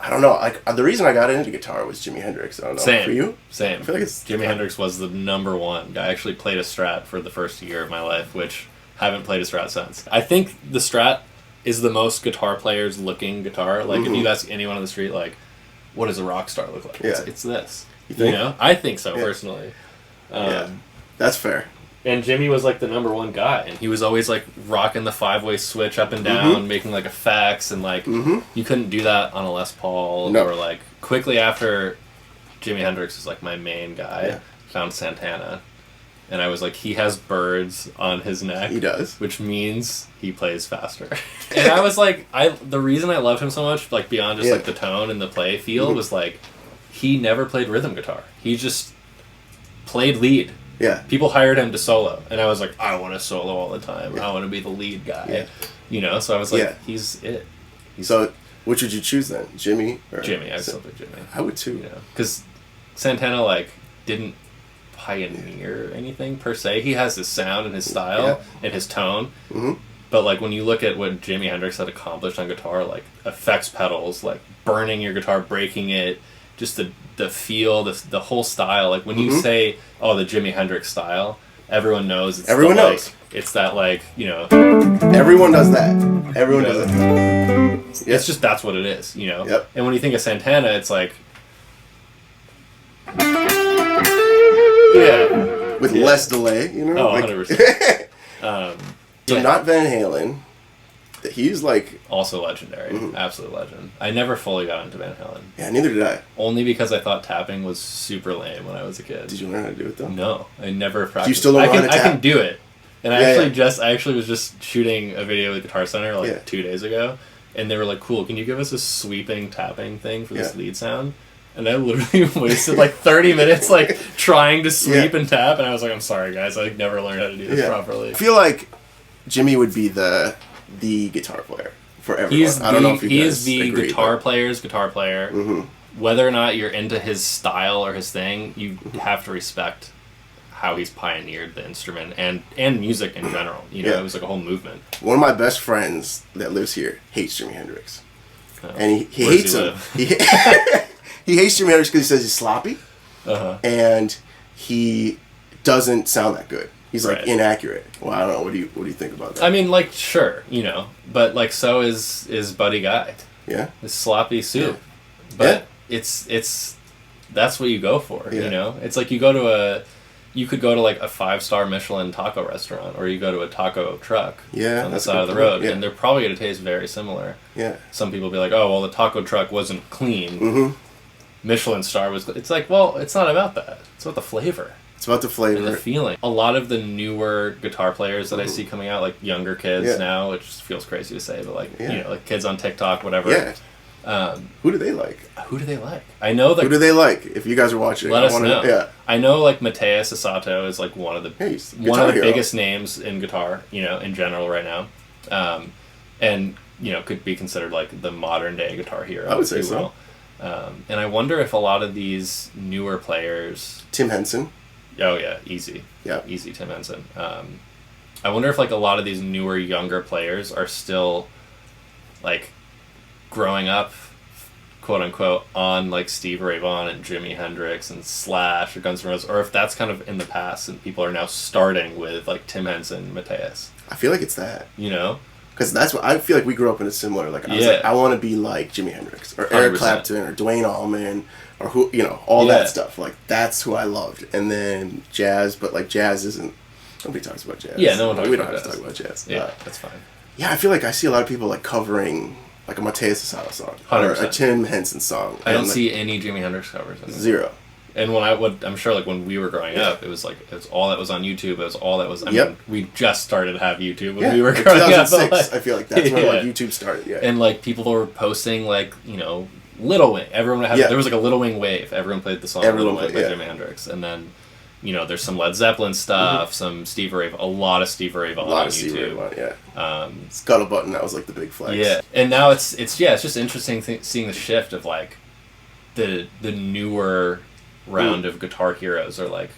I don't know. Like the reason I got into guitar was Jimi Hendrix. I don't know. Same. For you? Same. I feel like it's Jimi Hendrix was the number one. I actually played a Strat for the first year of my life, which haven't played a Strat since. I think the Strat is the most guitar players looking guitar. Like if you ask anyone on the street, like, what does a rock star look like? Yeah. It's this. You think? You know? I think so personally. Yeah. That's fair. And Jimmy was like the number one guy, and he was always like rocking the 5-way switch up and down, making like effects, and like you couldn't do that on a Les Paul. No. Or like quickly after Jimi Hendrix is like my main guy, found Santana, and I was like, he has birds on his neck. He does, which means he plays faster. And I was like, the reason I loved him so much, like beyond just like the tone and the play feel, was like he never played rhythm guitar. He just played lead. Yeah. People hired him to solo, and I was like, I want to solo all the time. I want to be the lead guy. Yeah. You know, so I was like, he's it. So, which would you choose then? Jimmy? Or Jimmy. I'd still pick Jimmy. I would too. You know, because Santana, like, didn't pioneer anything per se. He has his sound and his style and his tone. But, like, when you look at what Jimi Hendrix had accomplished on guitar, like, effects pedals, like, burning your guitar, breaking it, just the feel, the whole style. Like, when you say, oh, the Jimi Hendrix style, everyone knows. It's everyone knows. Like, it's that, like, you know. Everyone does that. Everyone does it. It's just, that's what it is, you know. Yep. And when you think of Santana, it's like. With less delay, you know? Oh, like, 100%. So not Van Halen. He's like... Also legendary. Absolute legend. I never fully got into Van Halen. Yeah, neither did I. Only because I thought tapping was super lame when I was a kid. Did you learn how to do it, though? No. I never practiced. Do you still don't know how to tap? I can do it. And I actually was just shooting a video with Guitar Center like 2 days ago. And they were like, cool, can you give us a sweeping tapping thing for this lead sound? And I literally wasted like 30 minutes like trying to sweep and tap. And I was like, I'm sorry, guys. I never learned how to do this properly. I feel like Jimmy would be the guitar player for everyone. I don't know if you guys agree, guitar player's guitar player. Whether or not you're into his style or his thing, you have to respect how he's pioneered the instrument and music in general. You know, it was like a whole movement. One of my best friends that lives here hates Jimi Hendrix. And he hates him. He hates Jimi Hendrix because he says he's sloppy. And he doesn't sound that good. He's like inaccurate. Well, I don't know. What do you think about that? I mean, like, sure, you know, but like, so is Buddy Guy. Yeah. It's sloppy soup, but it's that's what you go for. You know, it's like you could go to like a 5-star Michelin taco restaurant, or you go to a taco truck on the side of the road, and they're probably going to taste very similar. Yeah. Some people be like, oh, well, the taco truck wasn't clean. Michelin star was. It's like, well, it's not about that. It's about the flavor. It's about the flavor. And the feeling. A lot of the newer guitar players that I see coming out, like younger kids now, which feels crazy to say, but like, you know, like kids on TikTok, whatever. Yeah. Who do they like? I know that. Who do they like? If you guys are watching, let us know. Yeah. I know like Mateus Asato is like one of the biggest names in guitar, you know, in general right now. And, you know, could be considered like the modern day guitar hero. I would say so. And I wonder if a lot of these newer players... Tim Henson. Oh, yeah. Easy. Yeah. Easy, Tim Henson. I wonder if, like, a lot of these newer, younger players are still, like, growing up, quote-unquote, on, like, Steve Ray Vaughan and Jimi Hendrix and Slash or Guns N' Roses, or if that's kind of in the past and people are now starting with, like, Tim Henson and Mateus. I feel like it's that. You know? Because that's what I feel like we grew up in a similar, like, I was like, I want to be like Jimi Hendrix or Eric 100%. Clapton or Dwayne Allman or who, you know, all that stuff. Like, that's who I loved. And then jazz, but like jazz isn't, nobody talks about jazz. Yeah, no one talks we about don't jazz. have to talk about jazz. Yeah, that's fine. Yeah, I feel like I see a lot of people like covering like a Mateus Asato song 100%. or a Tim Henson song. I don't see any Jimi Hendrix covers. Zero. And I'm sure, like, when we were growing up, it was, like, it was all that was on YouTube. It was all that was, I mean, we just started to have YouTube when we were growing up. 2006, like, I feel like that's when, like, YouTube started, And, like, people were posting, like, you know, Little Wing. Everyone had, there was, like, a Little Wing wave. Everyone played the song Little Wing by Jimi Hendrix. And then, you know, there's some Led Zeppelin stuff, some Steve Ray, a lot of Steve Ray Vaughan on YouTube. Steve Ray Vaughan, Scuttlebutt, that was, like, the big flex. Yeah. And now it's just interesting seeing the shift of, like, the newer round of guitar heroes are like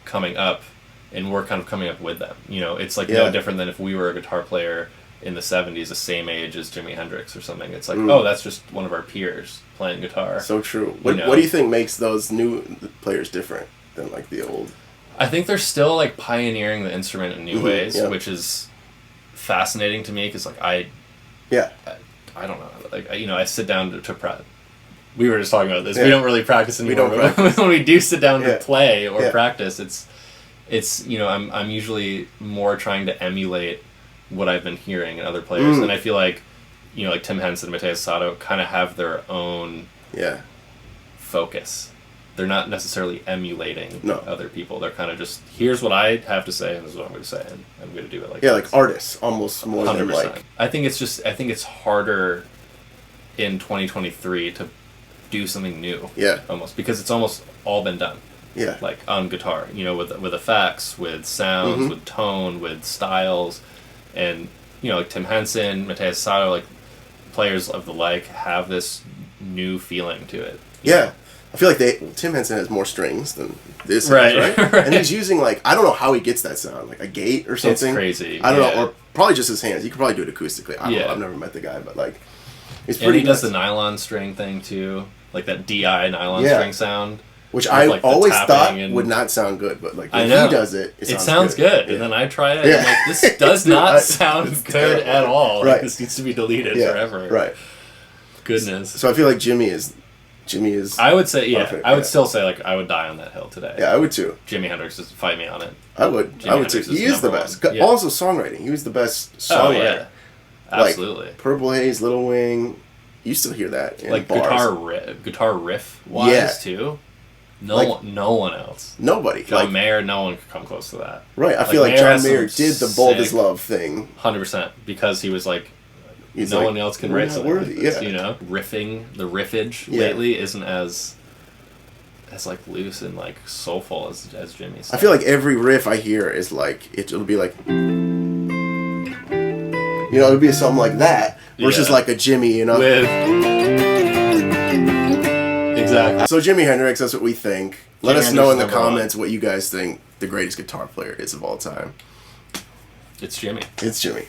coming up, and we're kind of coming up with them. You know, it's like no different than if we were a guitar player in the 70s the same age as Jimi Hendrix or something. It's like, oh, that's just one of our peers playing guitar. So true. What do you think makes those new players different than like the old? I think they're still like pioneering the instrument in new ways, which is fascinating to me because like I don't know, like I sit down to practice. We were just talking about this. We don't really practice anymore. When we do sit down to play or practice, it's I'm usually more trying to emulate what I've been hearing in other players, and I feel like like Tim Henson, Matthias Sato kind of have their own focus. They're not necessarily emulating other people. They're kind of just, here's what I have to say, and this is what I'm going to say, and I'm going to do it like like artists, almost more 100%. Than like... I think it's harder in 2023 to do something new. Yeah. Almost. Because it's almost all been done. Yeah. Like on guitar, with effects, with sounds, with tone, with styles, and, like Tim Henson, Matthias Sato, like players of the like have this new feeling to it. Yeah. I feel like Tim Henson has more strings than this right? And he's using, like, I don't know how he gets that sound, like a gate or something. It's crazy. I don't know, or probably just his hands. He could probably do it acoustically. I don't know. I've never met the guy, but, like, he's pretty And he does the nylon string thing, too. Like that DI nylon string sound. Which I always thought would not sound good, but, like, when he does it, it sounds good. Yeah. And then I try it, and I'm like, this does not sound good at all. Like, this needs to be deleted forever. Right. Goodness. So I feel like Jimmy is. I would say, perfect, I would still say, like, I would die on that hill today. Yeah, I would too. Jimi Hendrix, just fight me on it. I would too. He is the best. Yeah. Also, songwriting. He was the best songwriter. Oh, yeah. Absolutely. Like, Purple Haze, Little Wing. You still hear that in like bars. guitar riff wise too. No one else. Nobody. John Mayer, no one could come close to that. Right. I feel like John Mayer did the Bold as Love thing. 100%. Because he was like, no one else can write something like this, Riffing, the riffage lately isn't as like loose and like soulful as Jimmy's. I feel like every riff I hear is like, it'll be like, it'll be something like that versus like a Jimmy, Exactly. So Jimi Hendrix, that's what we think. Let us know in the comments what you guys think the greatest guitar player is of all time. It's Jimmy. It's Jimmy.